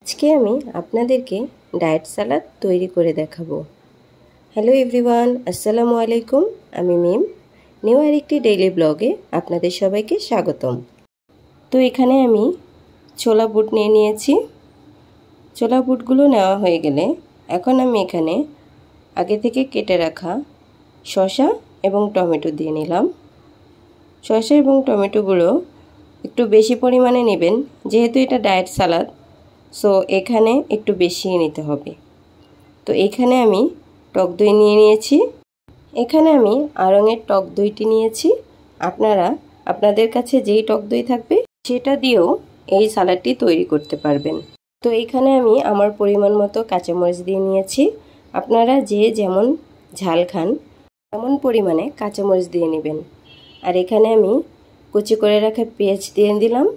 আজকে আমি আপনাদেরকে ডায়েট সালাদ তৈরি করে দেখাবো। হ্যালো এভরিওয়ান, আসসালামু আলাইকুম। আমি মিম, নিউ আরেকটি ডেইলি ব্লগে আপনাদের সবাইকে স্বাগতম। তো এখানে আমি ছোলা বুট নিয়ে নিয়েছি। ছোলা বুটগুলো নেওয়া হয়ে গেলে এখন আমি এখানে আগে থেকে কেটে রাখা শসা এবং টমেটো দিয়ে নিলাম। শসা এবং টমেটোগুলো একটু বেশি পরিমাণে নেবেন, যেহেতু এটা ডায়েট সালাদ, সো এখানে একটু বেশি নিতে হবে। তো এখানে আমি টক দই নিয়ে নিয়েছি। এখানে আমি আড়ংয়ের টক দইটি নিয়েছি। আপনারা আপনাদের কাছে যেই টক দই থাকবে সেটা দিয়েও এই সালাডটি তৈরি করতে পারবেন। তো এখানে আমি আমার পরিমাণ মতো কাঁচামরিচ দিয়ে নিয়েছি। আপনারা যে যেমন ঝাল খান তেমন পরিমাণে কাঁচামরিচ দিয়ে নেবেন। আর এখানে আমি কুচি করে রাখা পেঁয়াজ দিয়ে দিলাম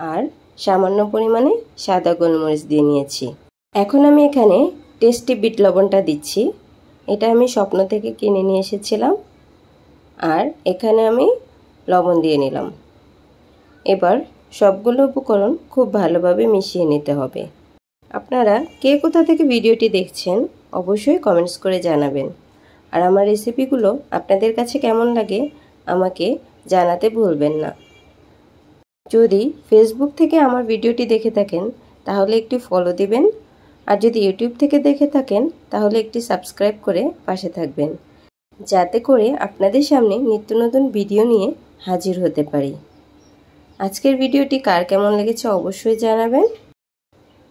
আর সামান্য পরিমাণে সাদা গোলমরিচ দিয়ে নিয়েছি। এখন আমি এখানে টেস্টি বিট লবণটা দিচ্ছি। এটা আমি স্বপ্ন থেকে কিনে নিয়ে এসেছিলাম। আর এখানে আমি লবণ দিয়ে নিলাম। এবার সবগুলো উপকরণ খুব ভালোভাবে মিশিয়ে নিতে হবে। আপনারা কে কোথা থেকে ভিডিওটি দেখছেন অবশ্যই কমেন্টস করে জানাবেন। আর আমার রেসিপিগুলো আপনাদের কাছে কেমন লাগে আমাকে জানাতে ভুলবেন না। যদি ফেসবুক থেকে আমার ভিডিওটি দেখে থাকেন তাহলে একটি ফলো দিবেন, আর যদি ইউটিউব থেকে দেখে থাকেন তাহলে একটি সাবস্ক্রাইব করে পাশে থাকবেন, যাতে করে আপনাদের সামনে নিত্য নতুন ভিডিও নিয়ে হাজির হতে পারি। আজকের ভিডিওটি কার কেমন লেগেছে অবশ্যই জানাবেন।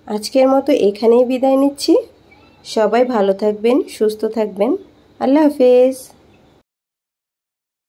আজকের মতো এখানেই বিদায় নিচ্ছি। সবাই ভালো থাকবেন, সুস্থ থাকবেন। আল্লাহ হাফেজ।